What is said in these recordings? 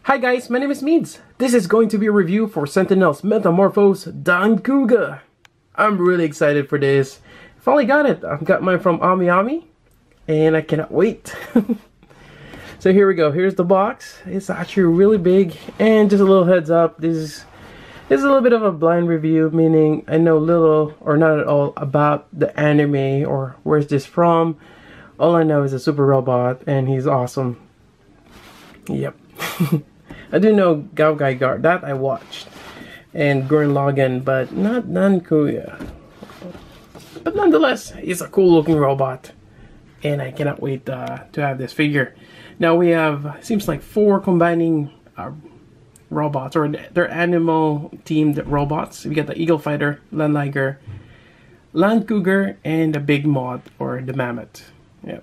Hi guys, my name is Meads. This is going to be a review for Sentinel's Metamor-Force Dancouga. I'm really excited for this. Finally got it. I've got mine from Amiami and I cannot wait. So here we go. Here's the box. It's actually really big, and just a little heads up, this is a little bit of a blind review, meaning I know little or not at all about the anime or where's this from. All I know is a super robot and he's awesome. Yep. I do know Cougar, that I watched, and Gurren Lagann, but not Dancouga. But nonetheless, he's a cool looking robot, and I cannot wait to have this figure. Now we have, seems like 4 combining robots, or they're animal themed robots. We got the Eagle Fighter, Liger, Cougar, and the Big Moth, or the Mammoth. Yeah,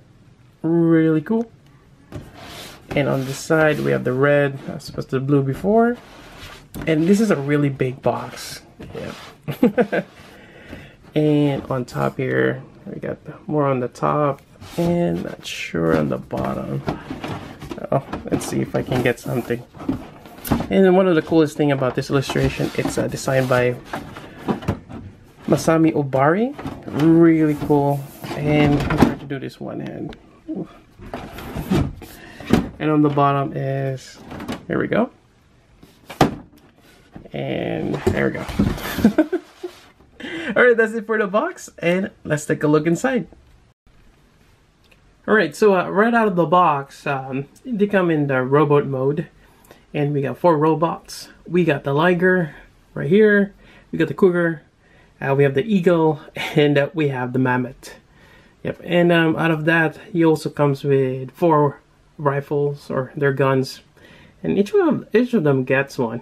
really cool. And on this side we have the red, as opposed to the blue before. And this is a really big box. Yeah. And on top here we got more on the top, and not sure on the bottom. Oh, let's see if I can get something. And then one of the coolest thing about this illustration, it's designed by Masami Obari. Really cool. And I'm trying to do this one hand. Ooh. And on the bottom is, here we go. And there we go. Alright, that's it for the box, and let's take a look inside. Alright, so right out of the box, they come in the robot mode, and we got 4 robots. We got the Liger right here, we got the Cougar, we have the Eagle, and we have the Mammoth. Yep, and out of that, he also comes with 4 rifles, or their guns, and each of them gets one.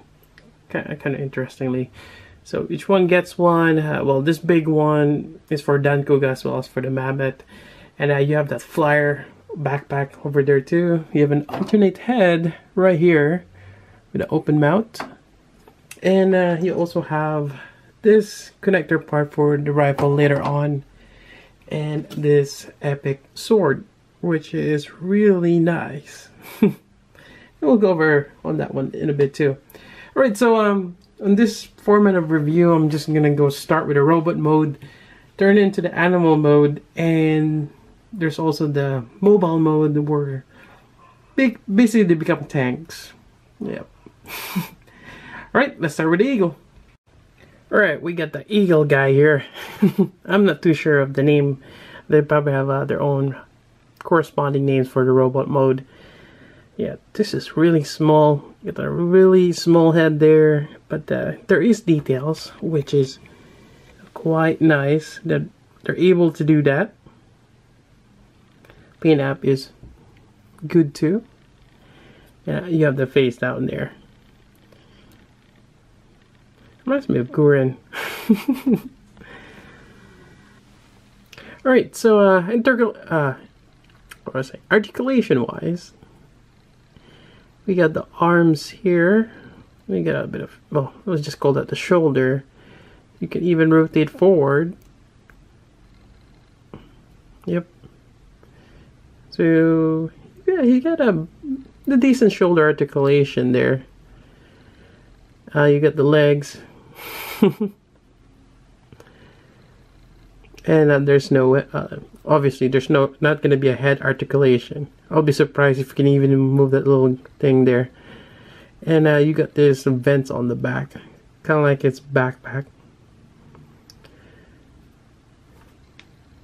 Kind of interestingly. So each one gets one. Well, this big one is for Dancouga as well as for the Mammoth. And you have that flyer backpack over there too. You have an alternate head right here with an open mouth. And you also have this connector part for the rifle later on. And this epic sword, which is really nice. We'll go over on that one in a bit too. Alright, so on this format of review, I'm just gonna go start with the robot mode, turn into the animal mode, and there's also the mobile mode where basically they become tanks. Yep. Alright, let's start with the Eagle. Alright, we got the Eagle guy here. I'm not too sure of the name. They probably have their own corresponding names for the robot mode. Yeah, this is really small. You got a really small head there, but there is details, which is quite nice that they're able to do that. Paint app is good too. Yeah, you have the face down there. Reminds me of Gurren. Alright, so articulation wise, we got the arms here. We got a bit of, well, let's just call that the shoulder. You can even rotate forward. Yep. So yeah, you got the decent shoulder articulation there. You got the legs. And there's no, obviously there's not going to be a head articulation. I'll be surprised if you can even move that little thing there. And you got this vents on the back, kind of like its backpack.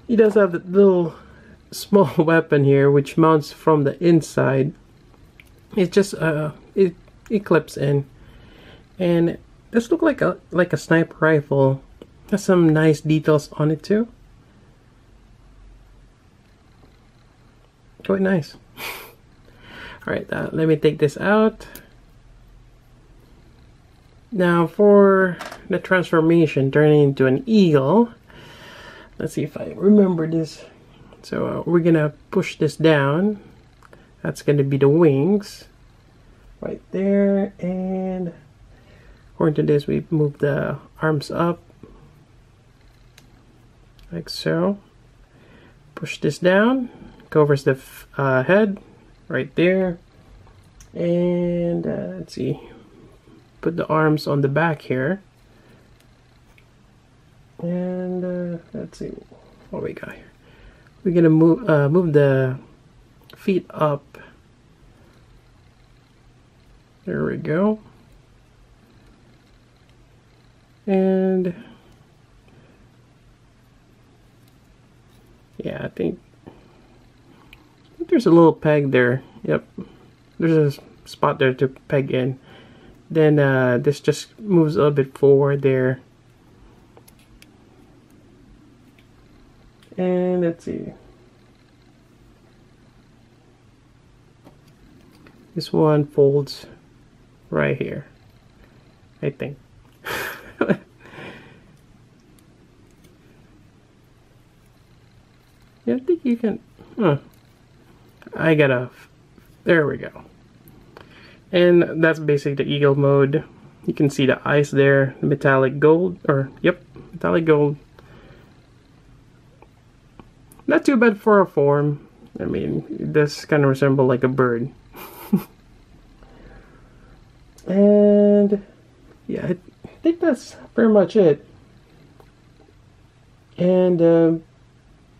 He does have the little small weapon here, which mounts from the inside. It's just it clips in, and this looks like a sniper rifle. Has some nice details on it too. Quite nice. Alright, let me take this out. Now for the transformation, turning into an eagle. Let's see if I remember this. So we're gonna push this down. That's gonna be the wings. Right there, and according to this, we move the arms up. Like so. Push this down, covers the head right there, And let's see, put the arms on the back here. And let's see what we got here. We're gonna move the feet up. There we go. And yeah, I think there's a little peg there. Yep, there's a spot there to peg in. Then this just moves a little bit forward there. And let's see, this one folds right here, I think. Yeah, I think you can. I gotta. There we go. And that's basically the eagle mode. You can see the eyes there, metallic gold, or yep, metallic gold. Not too bad for a form. I mean, it does kind of resemble like a bird. And yeah, I think that's pretty much it. And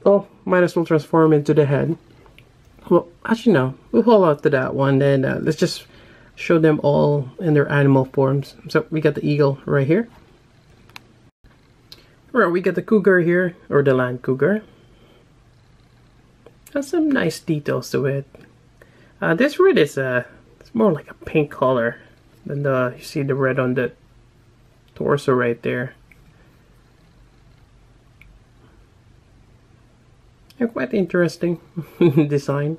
oh, might as well transform into the head. Well, actually no, we'll hold out to that one. Then let's just show them all in their animal forms. So we got the eagle right here. Alright, we got the cougar here, or the land cougar. Has some nice details to it. This red is it's more like a pink color than you see the red on the torso right there. And quite interesting design.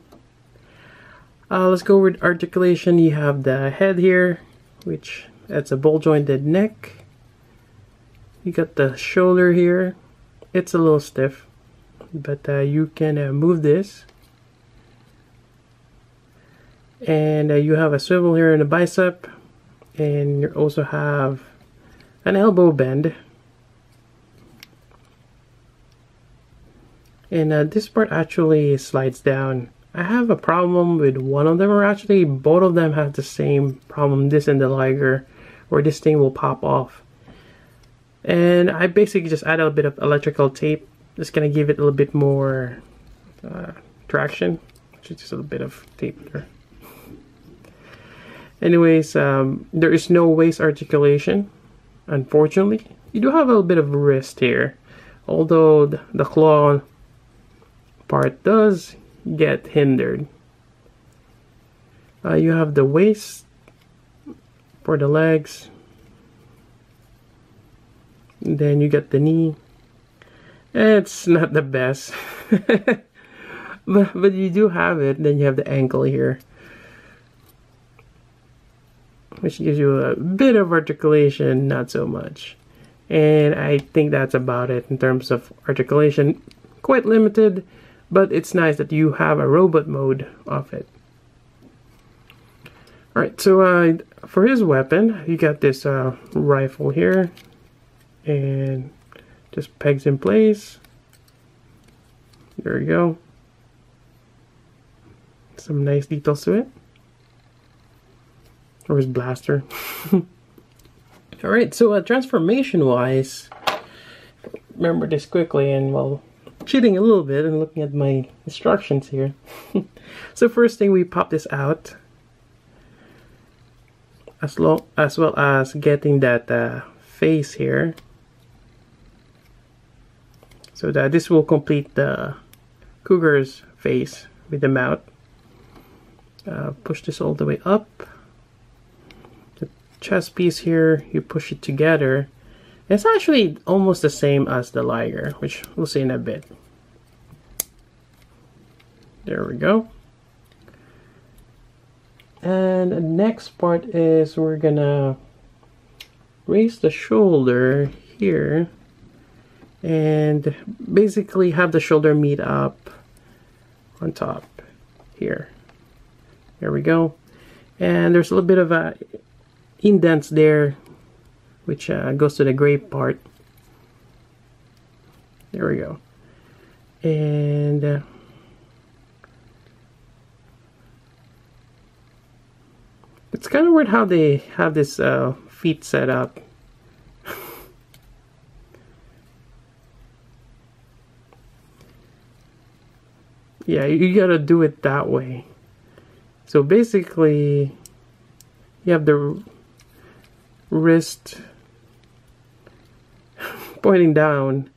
Let's go with articulation. You have the head here, which it's a ball jointed neck. You got the shoulder here. It's a little stiff, but you can move this. And you have a swivel here in the bicep, and you also have an elbow bend. And this part actually slides down. I have a problem with one of them, or actually both of them have the same problem, this and the Liger, where this thing will pop off. And I basically just added a bit of electrical tape. Just gonna give it a little bit more traction. Just a little bit of tape there. Anyways, there is no waist articulation, unfortunately. You do have a little bit of wrist here, although the claw part does get hindered. You have the waist for the legs, and then you got the knee. It's not the best, but you do have it. Then you have the ankle here, which gives you a bit of articulation, not so much. And I think that's about it in terms of articulation. Quite limited, but it's nice that you have a robot mode of it. Alright, so for his weapon, you got this rifle here, and just pegs in place. There you go. Some nice details to it. Or his blaster. Alright, so transformation wise, remember this quickly, and well, cheating a little bit and looking at my instructions here. So first thing, we pop this out, as well as getting that face here, so that this will complete the Cougar's face with the mouth. Push this all the way up. The chest piece here, you push it together. It's actually almost the same as the Liger, which we'll see in a bit. There we go. And the next part is we're gonna raise the shoulder here and basically have the shoulder meet up on top here. There we go. And there's a little bit of a indents there, which goes to the gray part. There we go. And It's kind of weird how they have this feet set up. Yeah, you gotta do it that way. So basically, you have the wrist pointing down,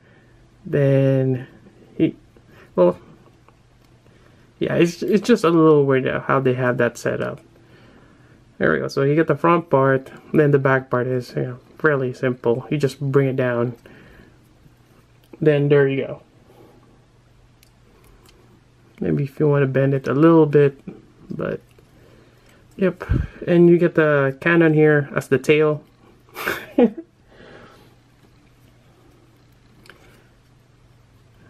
then well, yeah, it's just a little weird how they have that set up. There we go. So you get the front part, then the back part is, you know, fairly simple. You just bring it down, then there you go. Maybe if you want to bend it a little bit, but yep. And you get the cannon here as the tail.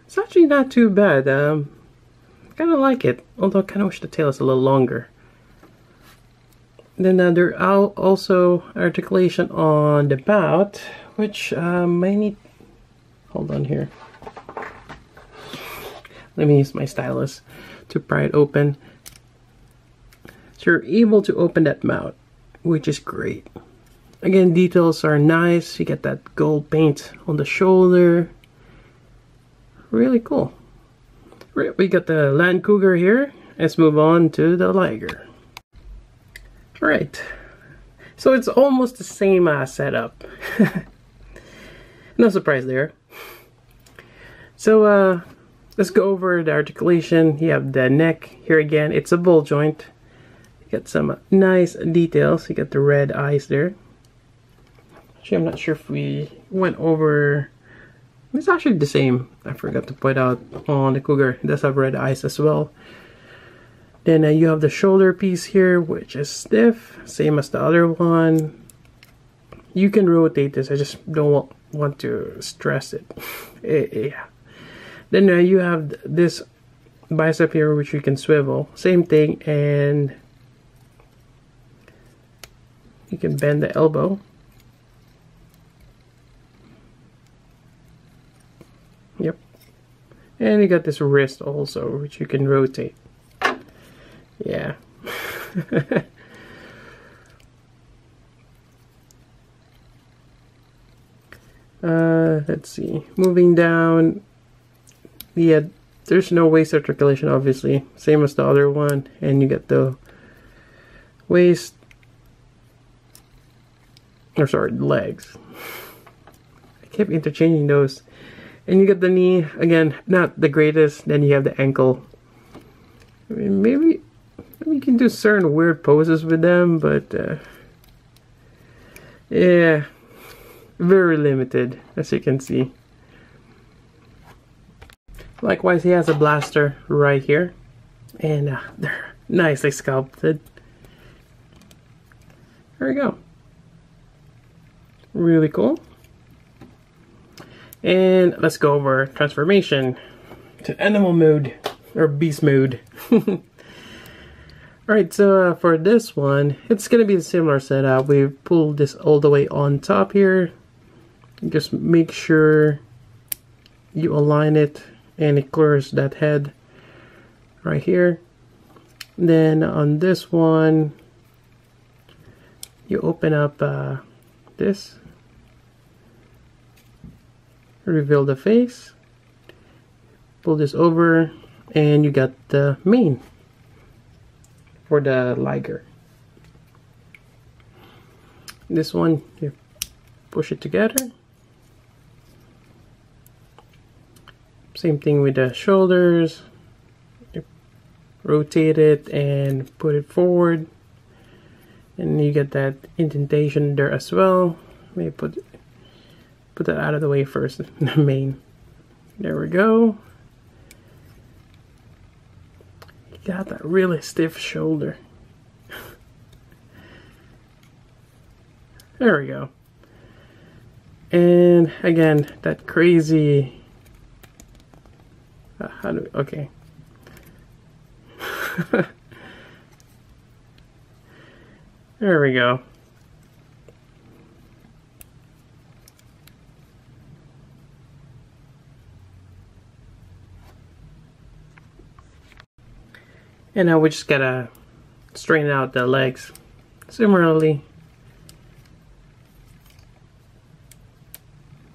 It's actually not too bad. Kind of like it, although I kind of wish the tail is a little longer. Then there are also articulation on the bout, which may need. Hold on here. Let me use my stylus to pry it open. So you're able to open that mount, which is great. Again, details are nice. You get that gold paint on the shoulder. Really cool. We got the Land Cougar here. Let's move on to the Liger. Alright. So it's almost the same setup. No surprise there. So let's go over the articulation. You have the neck here again. It's a ball joint. You got some nice details. You got the red eyes there. Actually, I'm not sure if we went over. It's actually the same. I forgot to point out on the Cougar. It does have red eyes as well. Then you have the shoulder piece here, which is stiff, same as the other one. You can rotate this. I just don't want to stress it. Yeah. Then you have this bicep here, which you can swivel. Same thing, and you can bend the elbow. Yep. And you got this wrist also, which you can rotate. Yeah. Let's see. Moving down. Yeah, there's no waist articulation, obviously. Same as the other one. And you get the waist. Or sorry, legs. I kept interchanging those. And you get the knee, again, not the greatest. Then you have the ankle. I mean, maybe you can do certain weird poses with them, but yeah, very limited, as you can see. Likewise, he has a blaster right here, and they're nicely sculpted. There we go. Really cool. And let's go over transformation to animal mode, or beast mode. Alright, so for this one, it's going to be a similar setup. We pull this all the way on top here. Just make sure you align it and it clears that head right here. Then on this one, you open up this. Reveal the face. Pull this over and you got the mane for the Liger. This one, you push it together. Same thing with the shoulders. You rotate it and put it forward. And you get that indentation there as well. Maybe put that out of the way first, the mane. There we go. Got that really stiff shoulder. There we go. And again, that crazy. Okay. There we go. And now we just gotta straighten out the legs. Similarly,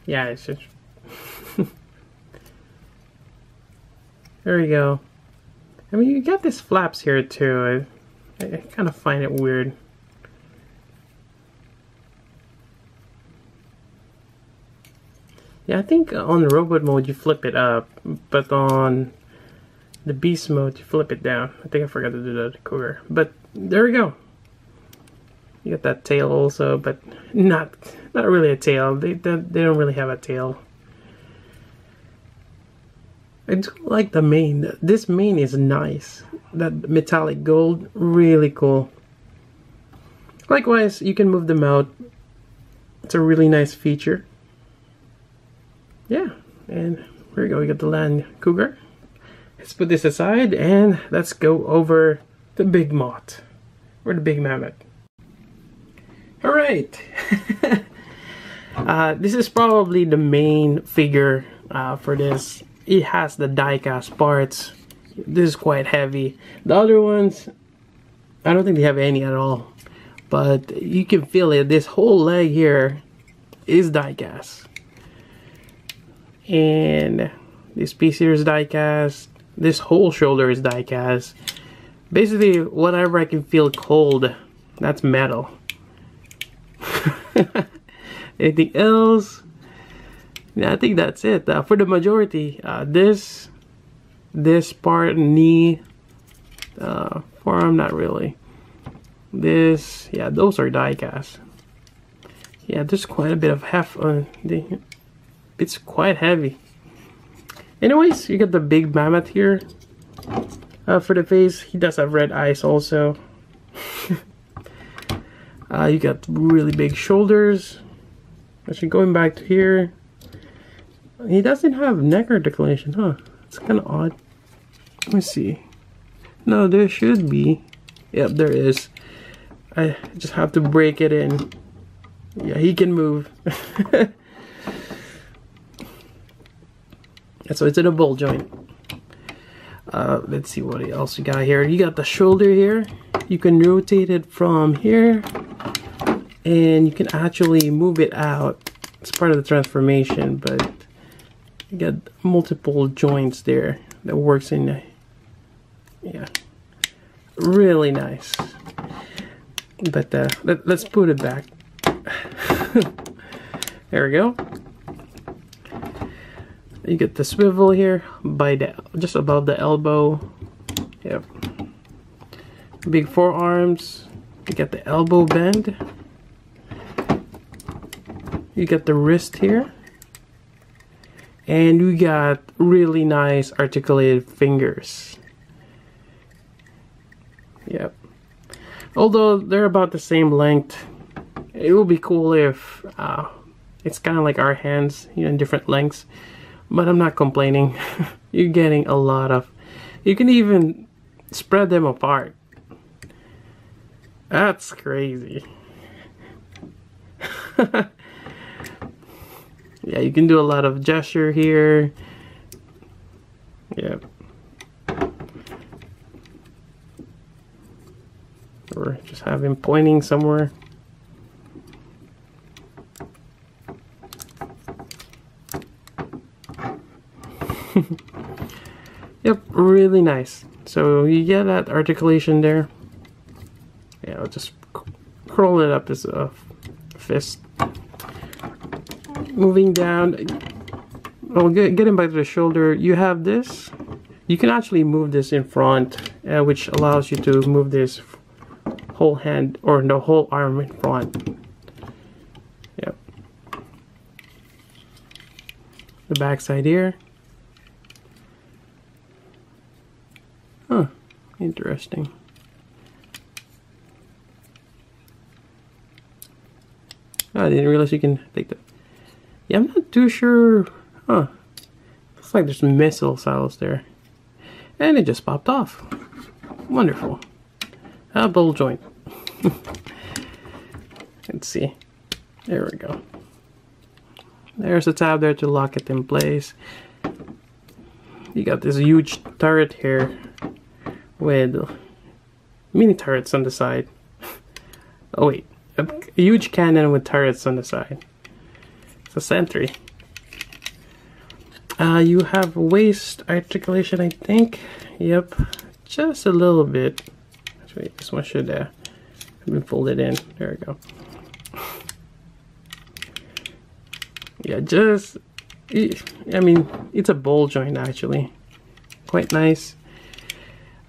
yeah, it's just there you go. I mean, you got these flaps here too. I kind of find it weird. Yeah, I think on the robot mode you flip it up, but on the beast mode you flip it down. I think I forgot to do that to Cougar, but there we go. You got that tail also, but not really a tail. They don't really have a tail. I do like the mane. This mane is nice. That metallic gold, really cool. Likewise, you can move them out. It's a really nice feature. Yeah, and here we go. We got the land Cougar. Let's put this aside and let's go over the big moth or the big mammoth. All right. This is probably the main figure for this. It has the die-cast parts. This is quite heavy. The other ones, I don't think they have any at all. But you can feel it. This whole leg here is die-cast. And this piece here is die-cast. This whole shoulder is die-cast. Basically, whatever I can feel cold, that's metal. Anything else? Yeah, I think that's it. For the majority, this part, knee, forearm, not really. This, yeah, those are die-cast. Yeah, there's quite a bit of heft on the. It's quite heavy. Anyways, you got the big mammoth here. For the face, he does have red eyes also. You got really big shoulders. Actually, going back to here, he doesn't have neck articulation, huh? It's kind of odd. Let me see. No, there should be. Yep, there is. I just have to break it in. Yeah, he can move. So it's in a ball joint. Let's see what else you got here. You got the shoulder here. You can rotate it from here, and you can actually move it out. It's part of the transformation, but you got multiple joints there that works in the, yeah, really nice. But let's put it back. There we go. You get the swivel here by the just above the elbow. Yep. Big forearms. You get the elbow bend. You get the wrist here. And you got really nice articulated fingers. Yep. Although they're about the same length, it would be cool if it's kind of like our hands, you know, in different lengths. But I'm not complaining. You're getting a lot of. You can even spread them apart. That's crazy. Yeah, you can do a lot of gesture here. Yep. Or just have him pointing somewhere. Yep, really nice. So you get that articulation there. Yeah, I'll just curl it up as a fist. Moving down, well, getting back to the shoulder, you have this. You can actually move this in front, which allows you to move this whole hand or the whole arm in front. Yep. The back side here. Huh, interesting. Oh, I didn't realize you can take that. Yeah, I'm not too sure. Huh. Looks like there's some missile silos there. And it just popped off. Wonderful. A ball joint. Let's see. There we go. There's a tab there to lock it in place. You got this huge turret here with mini turrets on the side. Oh wait, a huge cannon with turrets on the side. It's a sentry. You have waist articulation, I think. Yep, just a little bit. Actually, this one should have been folded in. There we go. Yeah, just, I mean, it's a ball joint actually. Quite nice.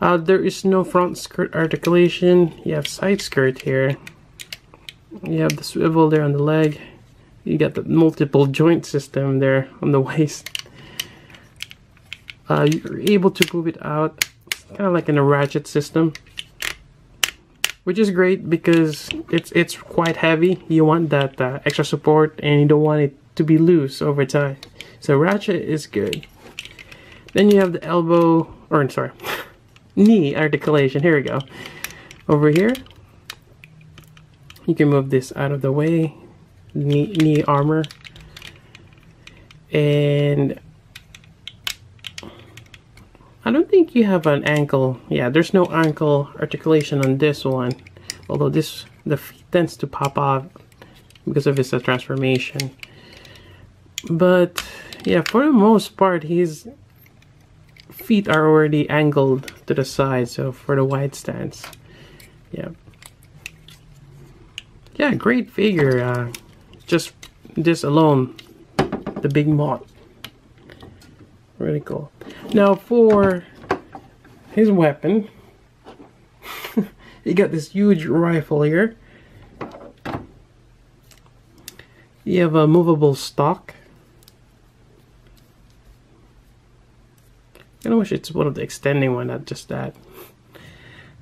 There is no front skirt articulation. You have side skirt here. You have the swivel there on the leg. You got the multiple joint system there on the waist. You're able to move it out, kind of like in a ratchet system, which is great because it's quite heavy. You want that extra support, and you don't want it to be loose over time. So ratchet is good. Then you have the elbow, or sorry, knee articulation. Here we go. Over here, you can move this out of the way. Knee armor. And I don't think you have an ankle. Yeah, there's no ankle articulation on this one. Although the feet tends to pop off because of its transformation. But yeah, for the most part, his feet are already angled to the side, so for the wide stance. Yeah. Yeah, great figure. Just this alone, the big moth. Really cool. Now for his weapon, he got this huge rifle here. You have a movable stock. I wish it's one of the extending one, not just that.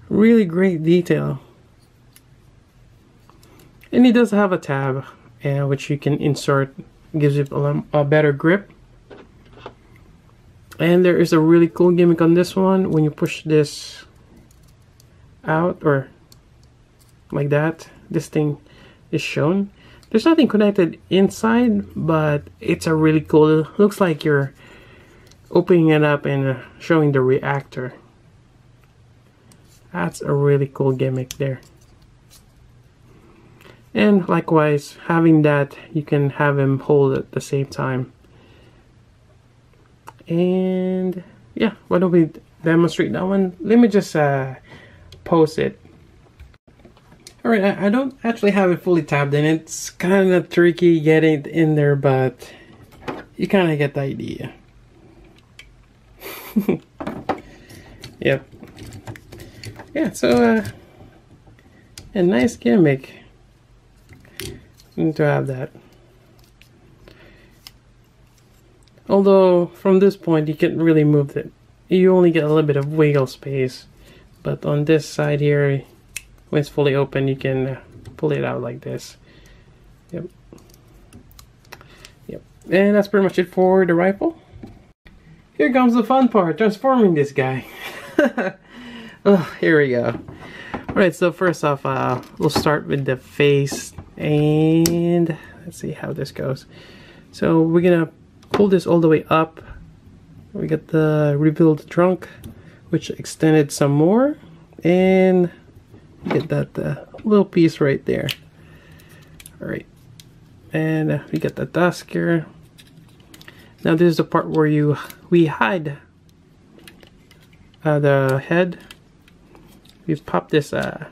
Really great detail. And he does have a tab, which you can insert. Gives you a better grip. And there is a really cool gimmick on this one. When you push this out, or like that, this thing is shown. There's nothing connected inside, but it's a really cool, it looks like you're opening it up and showing the reactor. That's a really cool gimmick there. And likewise, having that, you can have him hold at the same time. And yeah, why don't we demonstrate that one? Let me just pose it. Alright, I don't actually have it fully tabbed in. It's kind of tricky getting it in there, but you kind of get the idea. Yep. Yeah, so a nice gimmick. Need to have that. Although from this point you can't really move it. You only get a little bit of wiggle space. But on this side here, when it's fully open, you can pull it out like this. Yep. Yep. And that's pretty much it for the rifle. Here comes the fun part, transforming this guy. Oh, here we go. Alright, so first off, we'll start with the face, and let's see how this goes. So we're gonna pull this all the way up. We got the revealed trunk, which extended some more, and you get that little piece right there. Alright, and we got the tusk here. Now this is the part where we hide the head. We pop this like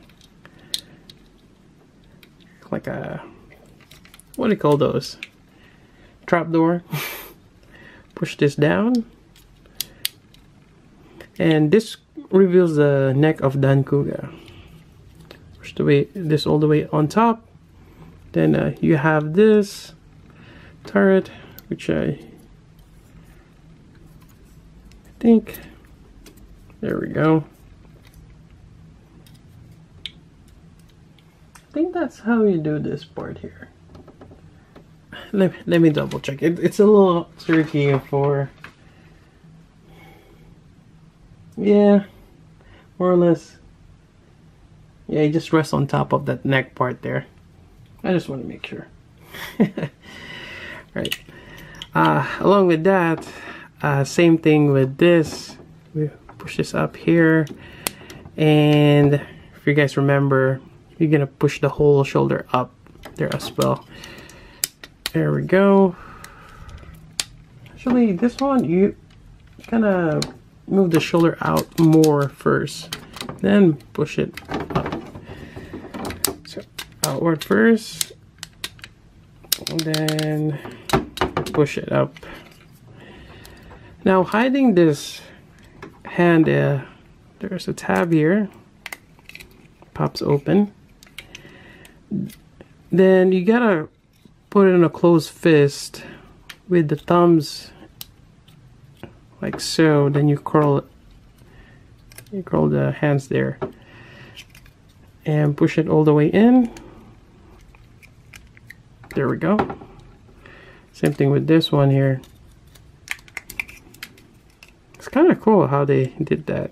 a, what do you call those? Trapdoor. Push this down, and this reveals the neck of Dancouga. Push this all the way on top. Then you have this turret, which I think, there we go. I think that's how you do this part here. Let me double check. It's a little tricky for, yeah, more or less. Yeah, you just rest on top of that neck part there. I just want to make sure. Right. Along with that, same thing with this. We push this up here, and if you guys remember, you're gonna push the whole shoulder up there as well. There we go. Actually, this one, you kind of move the shoulder out more first, then push it up. So outward first, and then push it up. Now hiding this hand, there's a tab here, pops open. Then you gotta put it in a closed fist with the thumbs like so, then you curl it. You curl the hands there and push it all the way in. There we go. Same thing with this one here. It's kind of cool how they did that.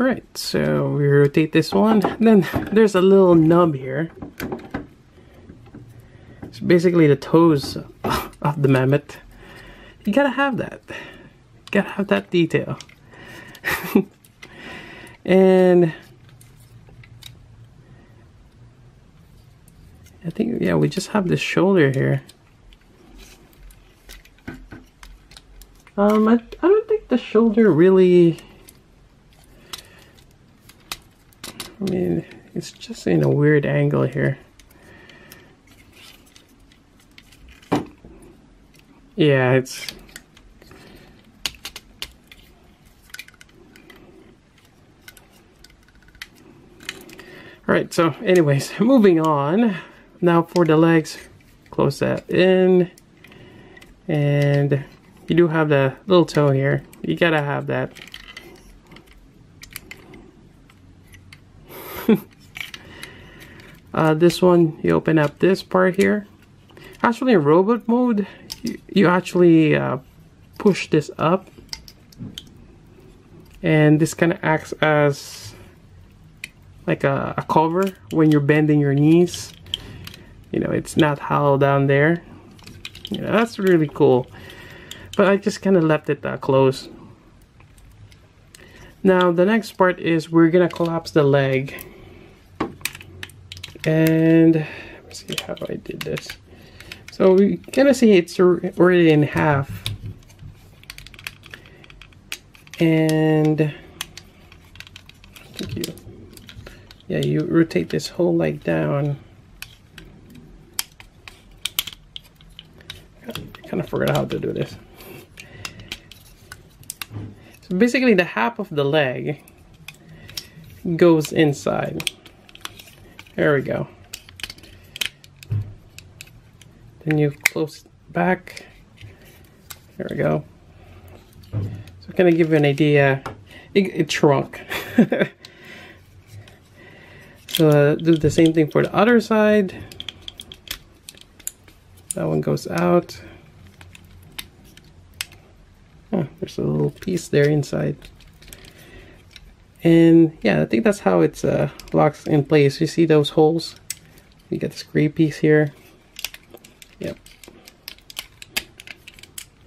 Alright, so we rotate this one. Then there's a little nub here. It's basically the toes of the mammoth. You gotta have that. You gotta have that detail. And I think, yeah, we just have this shoulder here. I don't think the shoulder really, I mean, it's just in a weird angle here. Yeah, it's... Alright, so anyways, moving on. Now for the legs, close that in. And you do have the little toe here. You gotta have that. This one, you open up this part here. Actually, in robot mode, you actually push this up, and this kind of acts as like a cover when you're bending your knees. You know, it's not hollow down there. You know, that's really cool. But I just kind of left it closed. Now the next part is we're gonna collapse the leg. And let me see how I did this. So we kind of see it's already in half. And I think you rotate this whole leg down. I kind of forgot how to do this. So basically the half of the leg goes inside. There we go. Then you close it back. There we go. So kind of give you an idea. It shrunk. So do the same thing for the other side. That one goes out. Oh, there's a little piece there inside. And yeah, I think that's how it's locks in place. You see those holes? You get this gray piece here. Yep.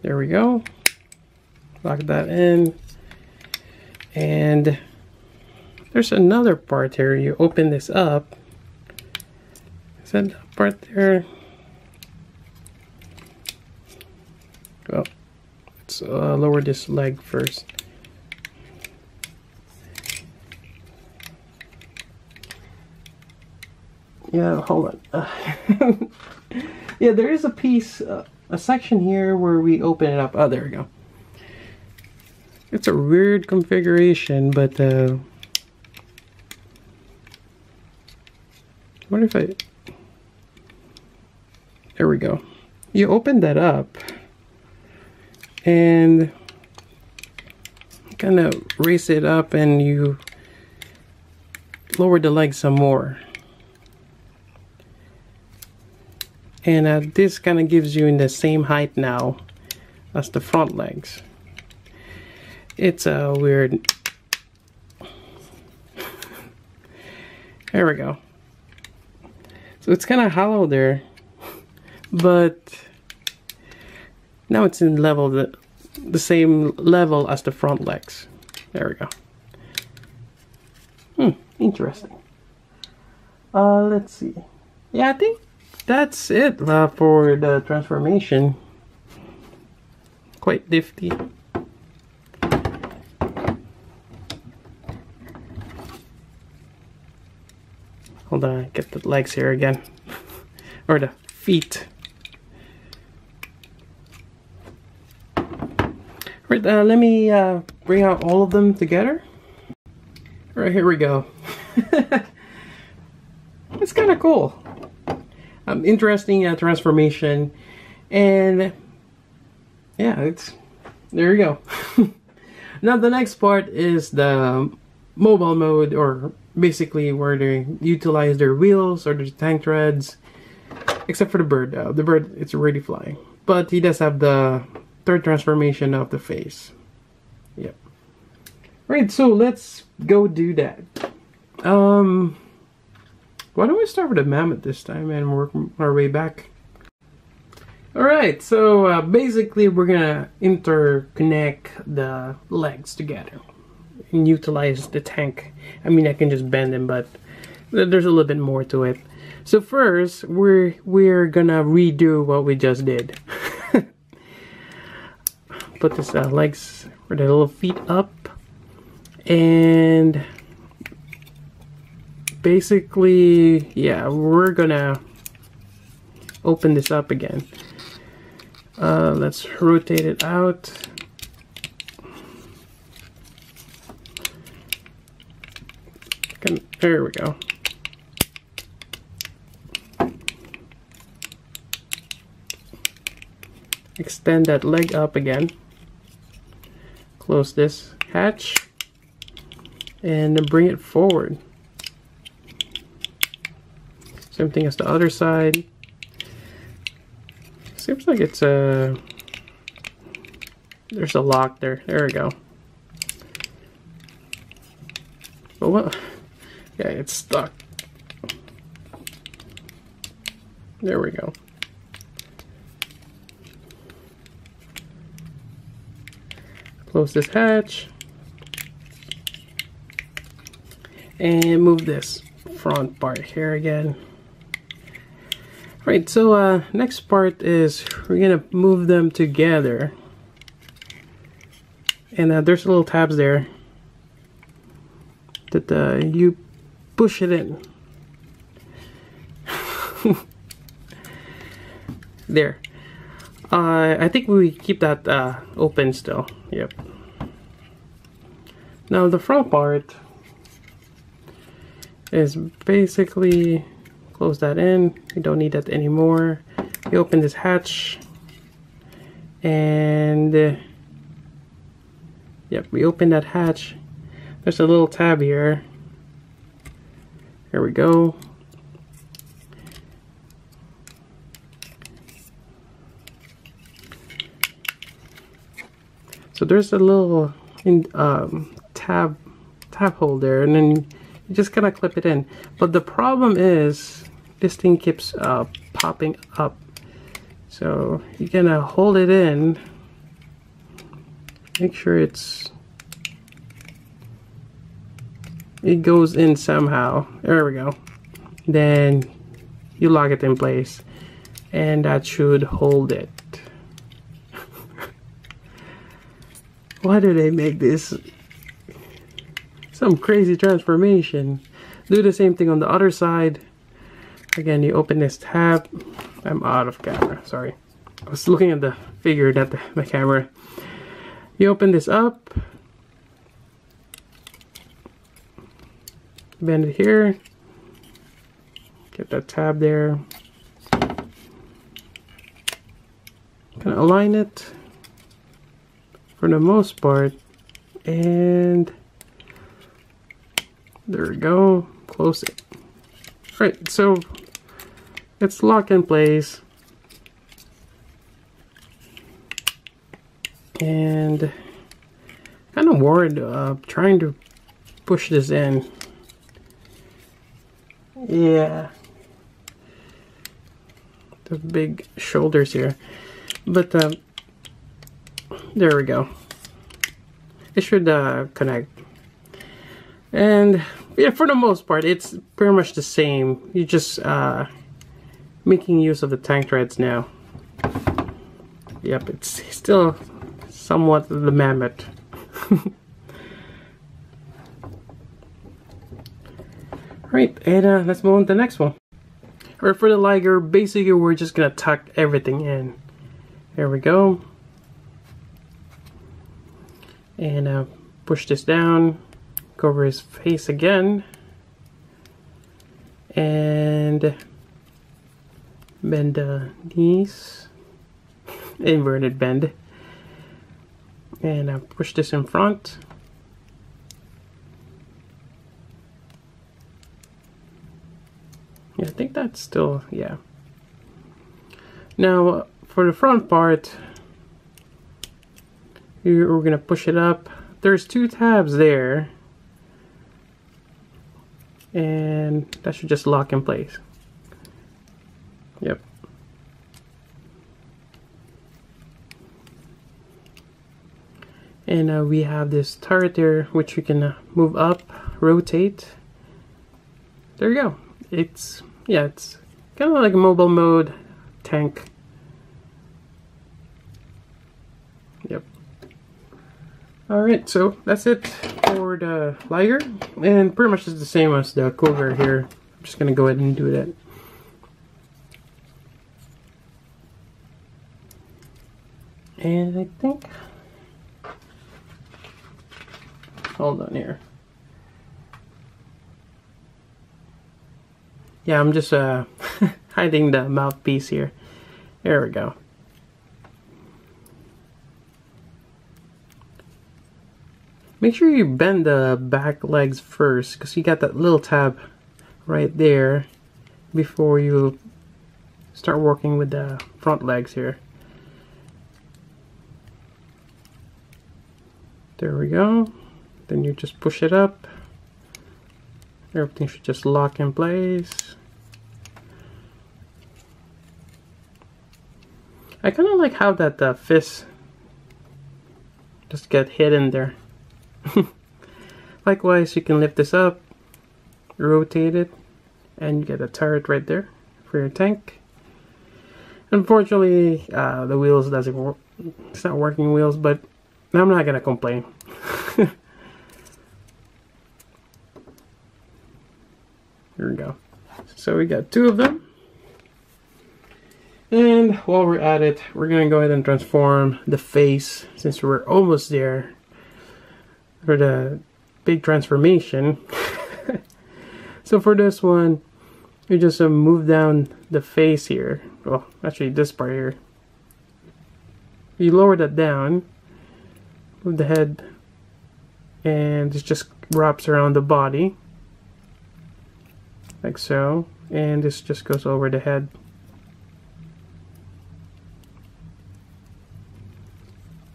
There we go. Lock that in. And there's another part here. You open this up. Is that part there? Well, let's lower this leg first. Yeah, hold on. Yeah, there is a piece, a section here where we open it up. Oh, there we go. It's a weird configuration, but what if I... There we go. You open that up and kind of raise it up and you lower the leg some more. And this kind of gives you in the same height now as the front legs. It's a weird... There we go. So it's kind of hollow there, but Now it's in level, the same level as the front legs. There we go. Interesting. Let's see. Yeah, I think that's it for the transformation. Quite nifty. Hold on, get the legs here again. Or the feet. Right, let me bring out all of them together. Alright, here we go. It's kind of cool. Interesting transformation. And yeah, there you go. Now the next part is the mobile mode, or basically where they utilize their wheels or their tank treads. Except for the bird. The bird, it's already flying. But he does have the third transformation of the face. Yep. Right, so let's go do that. Why don't we start with the Mammoth this time and work our way back? Alright, so basically we're gonna interconnect the legs together and utilize the tank. I mean, I can just bend them, but there's a little bit more to it. So first, we're gonna redo what we just did. Put this legs or the little feet up, and basically, yeah, we're gonna open this up again. Let's rotate it out. There we go. Extend that leg up again. Close this hatch and bring it forward. Same thing as the other side. Seems like it's a... There's a lock there. There we go. But what? Yeah, it's stuck. There we go. Close this hatch. And move this front part here again. Right, so next part is we're gonna move them together. And there's little tabs there that you push it in. There. I think we keep that open still. Yep. Now the front part is basically close that in. We don't need that anymore. We open this hatch, and yep, we open that hatch. There's a little tab here. Here we go. So there's a little tab hole there, and then you just kind of clip it in. But the problem is this thing keeps popping up. So you're gonna hold it in. Make sure it goes in somehow. There we go. Then you lock it in place, and that should hold it. Why do they make this some crazy transformation? Do the same thing on the other side. Again, you open this tab. I'm out of camera, sorry. I was looking at the figure, not the camera. You open this up. Bend it here. Get that tab there. Kind of align it for the most part, and there we go. Close it. Right, so it's locked in place, and kind of worried trying to push this in. Yeah, the big shoulders here, but there we go. It should connect. And yeah, for the most part, it's pretty much the same. You're just making use of the tank threads now. Yep, it's still somewhat the Mammoth. Right, and let's move on to the next one. Alright, for the Liger, basically we're just gonna tuck everything in. There we go. And push this down, cover his face again, and bend the knees, inverted bend, and push this in front. Yeah, I think that's still, yeah. Now, for the front part, we're gonna push it up. There's 2 tabs there, and that should just lock in place. Yep. And we have this turret there, which we can move up, rotate. There you go. It's, yeah, it's kind of like a mobile mode tank. Yep. Alright, so that's it for the Liger, and pretty much it's the same as the Cougar here. I'm just gonna go ahead and do that. And I think, hold on here. Yeah, I'm just hiding the mouthpiece here. There we go. Make sure you bend the back legs first, because you got that little tab right there before you start working with the front legs here. There we go. Then you just push it up. Everything should just lock in place. I kind of like how that fist just get hidden there. Likewise, you can lift this up, rotate it, and you get a turret right there for your tank. Unfortunately, the wheels doesn't work. It's not working wheels, but I'm not gonna complain. Here we go. So we got 2 of them. And while we're at it, we're gonna go ahead and transform the face, since we're almost there for the big transformation. So for this one, you just move down the face here. Well, actually this part here. You lower that down, move the head, and it just wraps around the body. Like so. And this just goes over the head.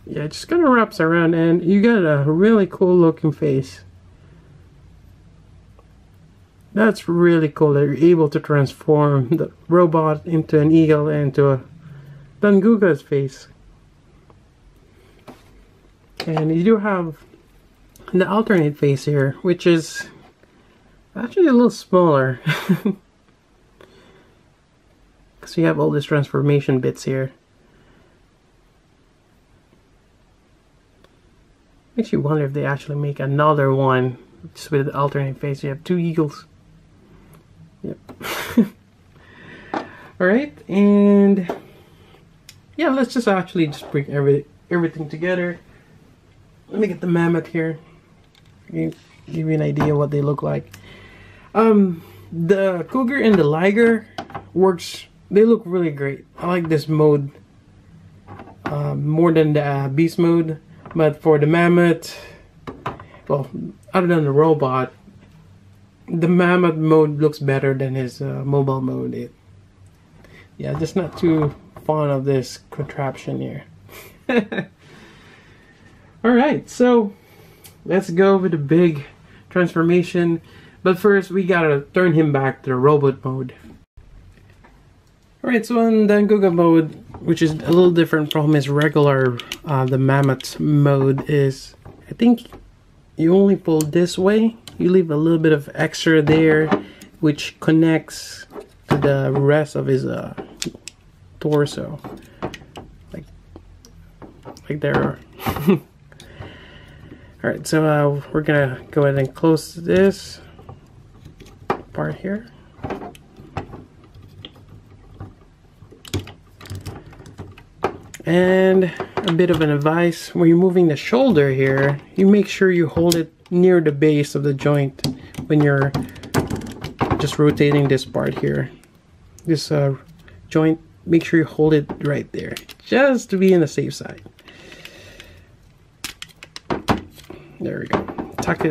Yeah, it just kind of wraps around, and you got a really cool looking face. That's really cool that you're able to transform the robot into an eagle and to a Dancouga's face. And you do have the alternate face here, which is actually a little smaller. Because you have all these transformation bits here. Makes you wonder if they actually make another one just with the alternate face. You have 2 eagles. Yep. Alright, and yeah, let's just actually just bring everything together. Let me get the Mammoth here. Give you an idea what they look like. The Cougar and the Liger works. They look really great. I like this mode more than the beast mode. But for the Mammoth, well, other than the robot, the Mammoth mode looks better than his mobile mode. Yeah, just not too fond of this contraption here. Alright, so let's go with the big transformation. But first, we gotta turn him back to the robot mode. Alright, so in Dancouga mode, which is a little different from his regular, the Mammoth mode, is I think you only pull this way. You leave a little bit of extra there, which connects to the rest of his torso, like there. Alright, so we're gonna go ahead and close this part here. And a bit of an advice, when you're moving the shoulder here, you make sure you hold it near the base of the joint when you're just rotating this part here. This joint, make sure you hold it right there, just to be on the safe side. There we go. Tuck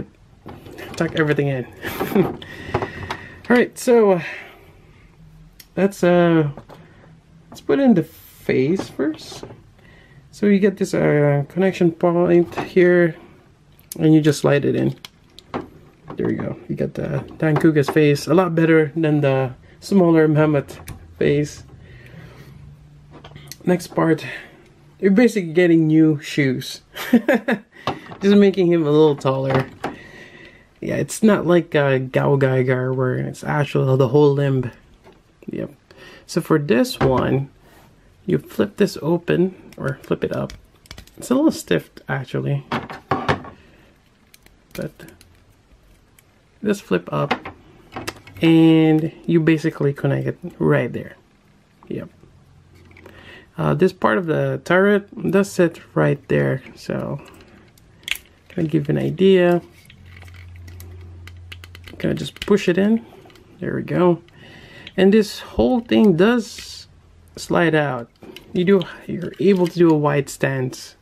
everything in. Alright, so let's put in the face first. So you get this connection point here, and you just slide it in. There you go. You got the Dancouga's face, a lot better than the smaller Mammoth face. Next part, you're basically getting new shoes. Just making him a little taller. Yeah, it's not like Cougar where it's actually the whole limb. Yep. So for this one, you flip this open, or flip it up. It's a little stiff actually, but just flip up and you basically connect it right there. Yep. This part of the turret does sit right there, so can I give you an idea? Can I just push it in? There we go. And this whole thing does slide out. You're able to do a wide stance.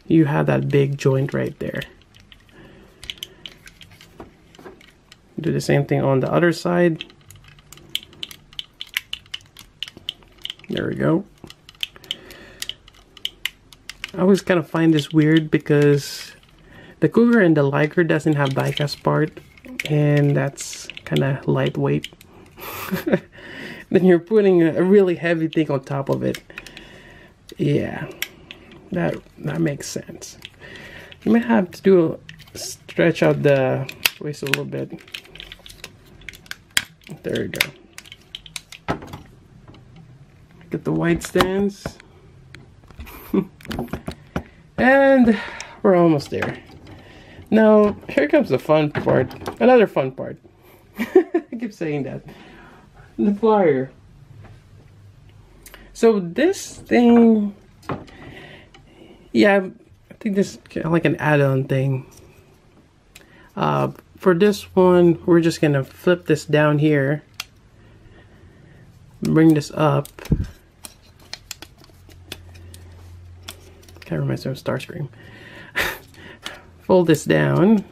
You have that big joint right there. Do the same thing on the other side. There we go. I always kind of find this weird because the Cougar and the Liger doesn't have diecast part, and that's kind of lightweight. Then you're putting a really heavy thing on top of it. Yeah, that makes sense. You might have to stretch out the waist a little bit. There you go. Get the wide stance. And we're almost there. Now, here comes the fun part. Another fun part. I keep saying that. The flyer. So this thing, yeah, I think this is kind of like an add-on thing. For this one, we're just gonna flip this down here, bring this up. Kind of reminds me of Starscream. Fold this down.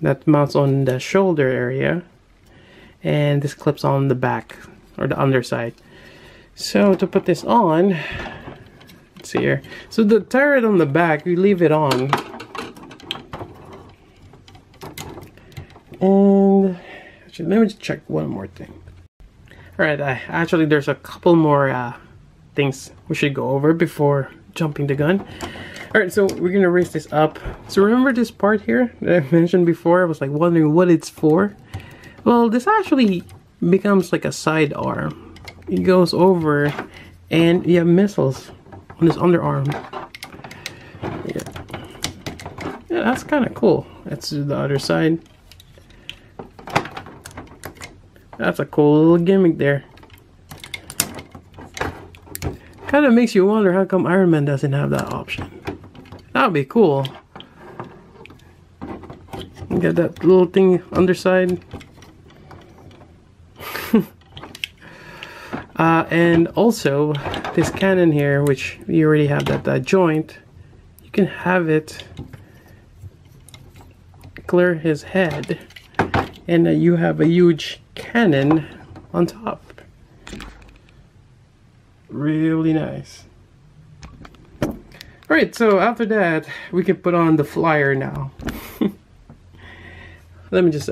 That mounts on the shoulder area, and this clips on the back or the underside. So to put this on, let's see here. So the turret on the back, we leave it on. And actually, let me just check one more thing. Alright, actually there's a couple more things we should go over before jumping the gun. Alright, so we're gonna raise this up. So remember this part here that I mentioned before? I was like wondering what it's for. Well, this actually becomes like a side arm. It goes over and you have missiles on this underarm. Yeah, that's kind of cool. That's the other side. That's a cool little gimmick there. Kind of makes you wonder how come Iron Man doesn't have that option. That would be cool. Get that little thing underside. And also this cannon here, which you already have that joint, you can have it clear his head, and you have a huge cannon on top. Really nice. Alright, so after that we can put on the flyer now. Let me just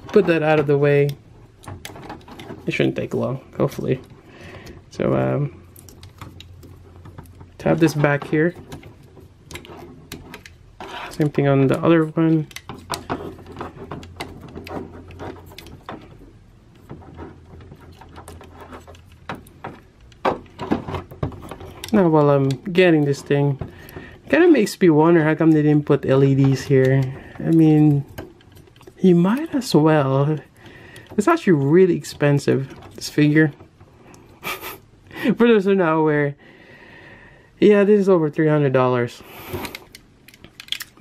put that out of the way. It shouldn't take long, hopefully. So tab this back here. Same thing on the other one. Now while I'm getting this thing, it kind of makes me wonder how come they didn't put LEDs here. I mean, you might as well. It's actually really expensive, this figure. For those who are not aware, yeah, this is over $300.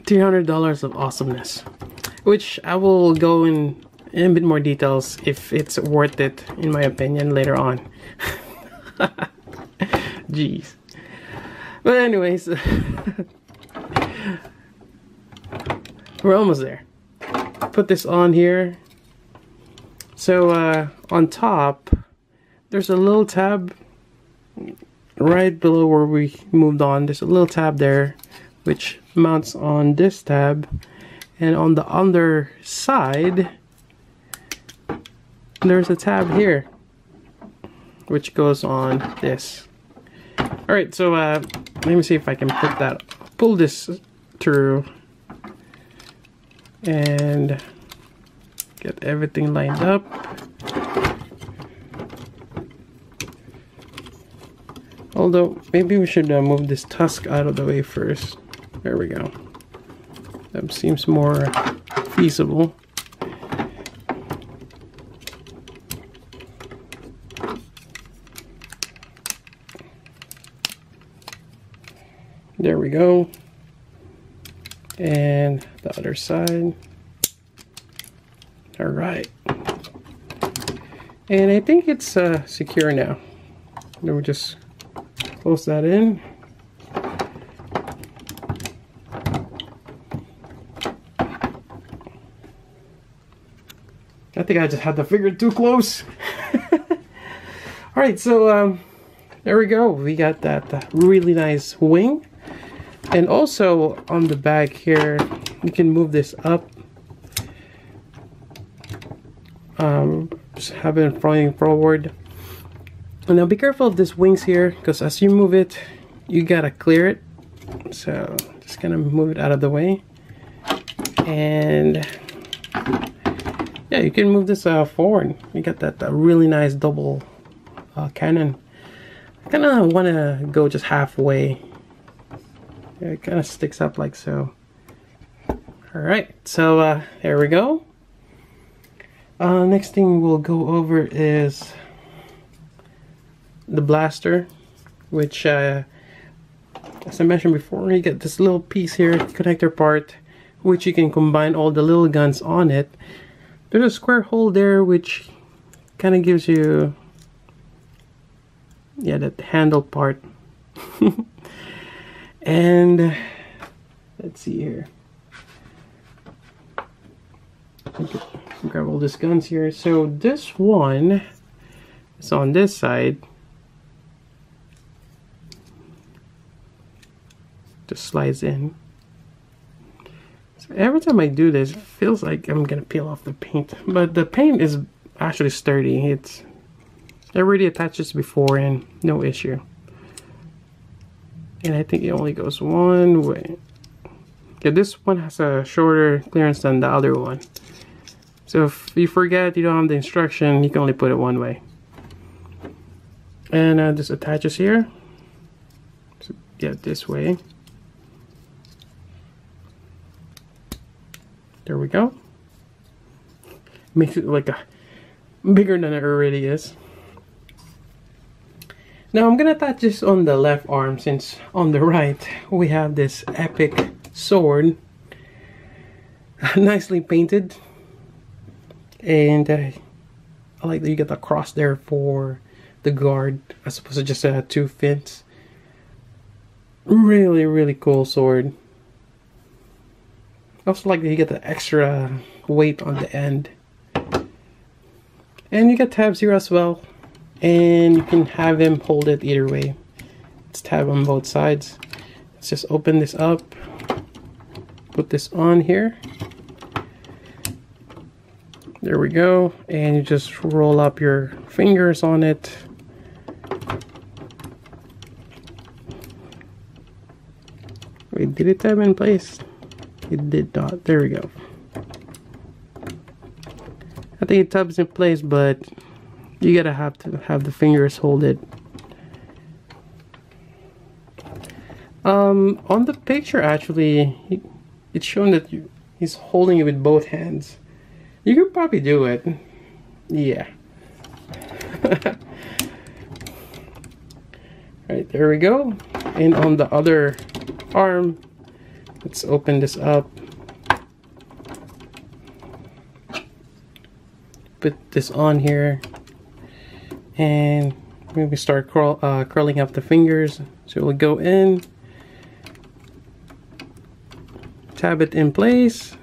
$300 of awesomeness, which I will go in a bit more details if it's worth it, in my opinion, later on. Jeez. But anyways, we're almost there. Put this on here. So on top, there's a little tab right below where we moved on. There's a little tab there which mounts on this tab, and on the underside there's a tab here which goes on this. Alright, so let me see if I can pull this through and get everything lined up. Although, maybe we should move this tusk out of the way first. There we go. That seems more feasible. There we go. And the other side. All right. And I think it's secure now. Then we just close that in. I think I just had the figure too close. Alright, so there we go. We got that really nice wing. And also on the back here, you can move this up. Just have it flying forward. And now be careful of these wings here, because as you move it, you gotta clear it. So just gonna move it out of the way. And yeah, you can move this forward. You got that really nice double cannon. I kind of want to go just halfway. Yeah, it kind of sticks up like so. Alright, so there we go. Next thing we'll go over is the blaster, which as I mentioned before, you get this little piece here, connector part, which you can combine all the little guns on it. There's a square hole there which kind of gives you, yeah, that handle part. And let's see here. Grab all these guns here. So this one is on this side. Just slides in. So every time I do this, it feels like I'm gonna peel off the paint. But the paint is actually sturdy. It already attaches before and no issue. And I think it only goes one way. Yeah, this one has a shorter clearance than the other one. So if you forget, you don't have the instruction, you can only put it one way. And this attaches here. So yeah, this way. There we go. Makes it like bigger than it already is. Now I'm gonna attach this on the left arm, since on the right we have this epic sword, nicely painted. And I like that you get the cross there for the guard as opposed to just 2 fins. Really, really cool sword. I also like that you get the extra weight on the end. And you get tabs here as well. And you can have him hold it either way. It's tab on both sides. Let's just open this up. Put this on here. There we go. And you just roll up your fingers on it. Wait, did it tab in place? It did not. There we go. I think it tabs in place, but you gotta have to have the fingers hold it. On the picture, actually, it's shown that he's holding it with both hands. You could probably do it. Yeah. Right, there we go. And on the other arm, let's open this up. Put this on here. And maybe start curling up the fingers. So we'll go in. Tab it in place.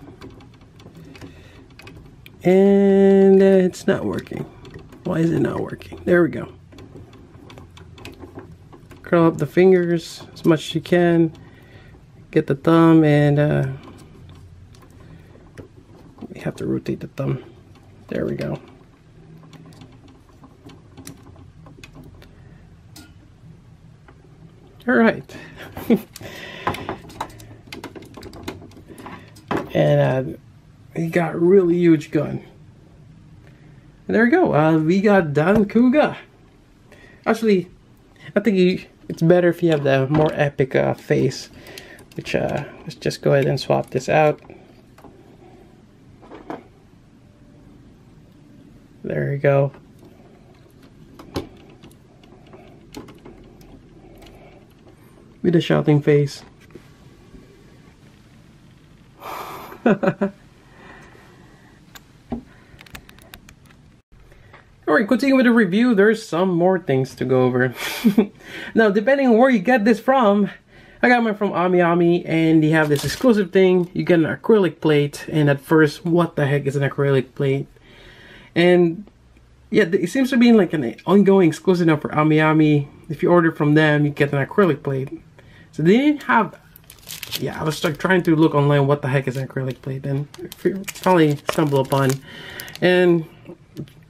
And it's not working. Why is it not working? There we go. Curl up the fingers as much as you can. Get the thumb, and we have to rotate the thumb. There we go. All right. And he got a really huge gun. And there we go. We got Dancouga. Actually, I think it's better if you have the more epic face. Which let's just go ahead and swap this out. There we go. With a shouting face. Alright, continuing with the review, there's some more things to go over. Now, depending on where you get this from, I got mine from Amiami, and they have this exclusive thing. You get an acrylic plate, and at first, what the heck is an acrylic plate? And yeah, it seems to be like an ongoing exclusive now for Amiami. If you order from them, you get an acrylic plate. So they didn't have. Yeah, I was like trying to look online what the heck is an acrylic plate, and finally stumbled upon. And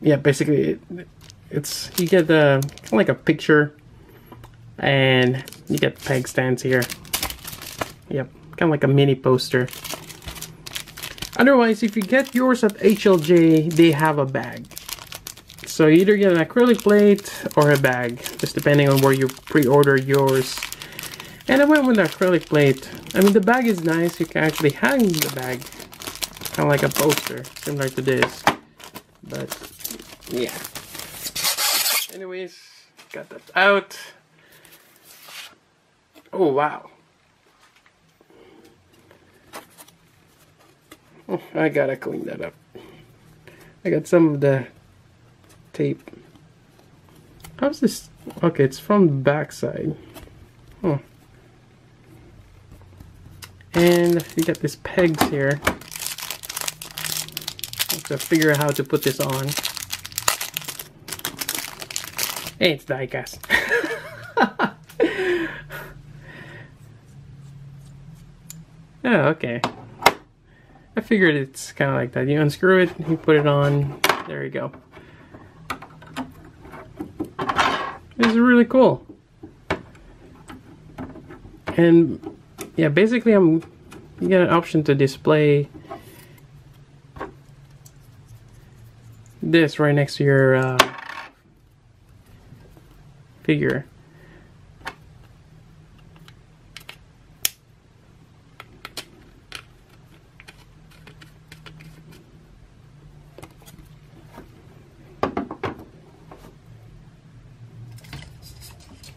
yeah, basically it's you get kind of like a picture, and you get peg stands here. Yep, kind of like a mini poster. Otherwise, if you get yours at HLJ, they have a bag. So you either get an acrylic plate or a bag, just depending on where you pre-order yours. And I went with the acrylic plate. I mean, the bag is nice. You can actually hang the bag, kind of like a poster, similar to this. But yeah. Anyways, got that out. Oh wow. Oh, I gotta clean that up. I got some of the tape. How's this? Okay, it's from the back side. Huh. And you got these pegs here. So figure out how to put this on. Hey, it's die-cast. Oh, okay. I figured it's kind of like that. You unscrew it, you put it on. There you go. This is really cool. And yeah, basically you get an option to display this right next to your figure.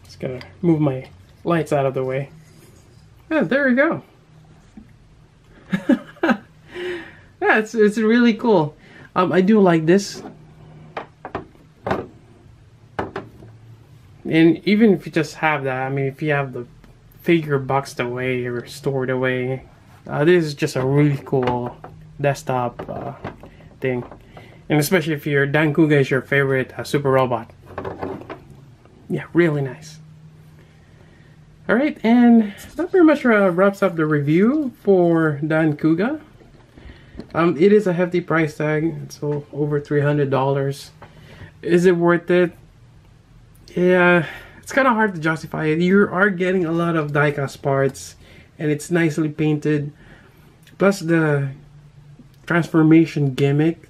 Just gotta move my lights out of the way. Yeah, there we go. Yeah, it's really cool. I do like this. And even if you just have that, I mean, if you have the figure boxed away or stored away, this is just a really cool desktop thing. And especially if your Dancouga is your favorite super robot. Yeah, really nice. Alright, and that pretty much wraps up the review for Dancouga. It is a hefty price tag. It's over $300. Is it worth it? Yeah, it's kind of hard to justify it. You are getting a lot of die-cast parts, and it's nicely painted. Plus the transformation gimmick.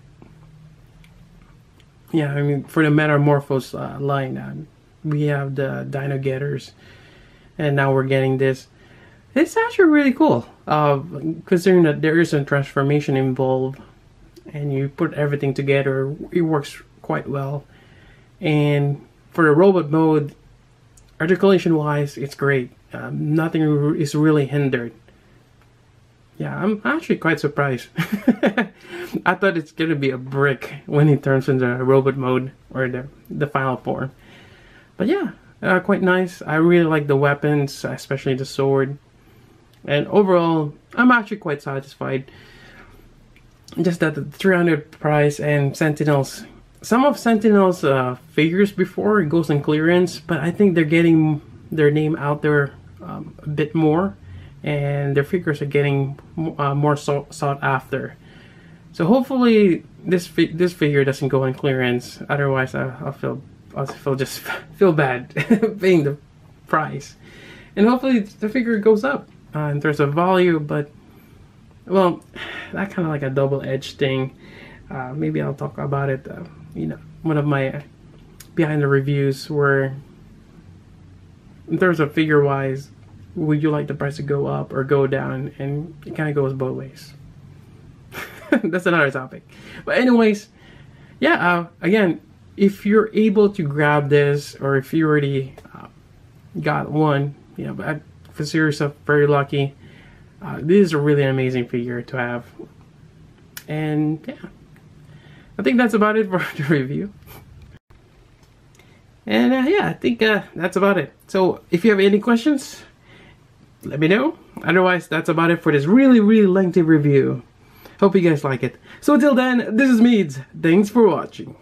Yeah, I mean, for the Metamor-Force line, we have the Dino Getters, and now we're getting this. It's actually really cool, considering that there is a transformation involved, and you put everything together. It works quite well. And for the robot mode, articulation wise, it's great. Nothing is really hindered. Yeah, I'm actually quite surprised. I thought it's gonna be a brick when it turns into robot mode, or the final form. But yeah, quite nice. I really like the weapons, especially the sword. And overall, I'm actually quite satisfied. Just that the 300 price and Sentinels. Some of Sentinel's figures before it goes on clearance, but I think they're getting their name out there a bit more, and their figures are getting more sought after. So hopefully this figure doesn't go on clearance. Otherwise, I'll feel bad paying the price. And hopefully the figure goes up in terms of value. But well, that kind of like a double-edged thing. Maybe I'll talk about it. You know, one of my behind the reviews where, in terms of figure wise, would you like the price to go up or go down? And it kind of goes both ways. That's another topic. But anyways, yeah, again, if you're able to grab this, or if you already got one, you know, but I consider yourself very lucky. This is a really amazing figure to have. And yeah, I think that's about it for the review. And yeah, I think that's about it. So if you have any questions, let me know. Otherwise, that's about it for this really lengthy review. Hope you guys like it. So until then, this is Meads. Thanks for watching.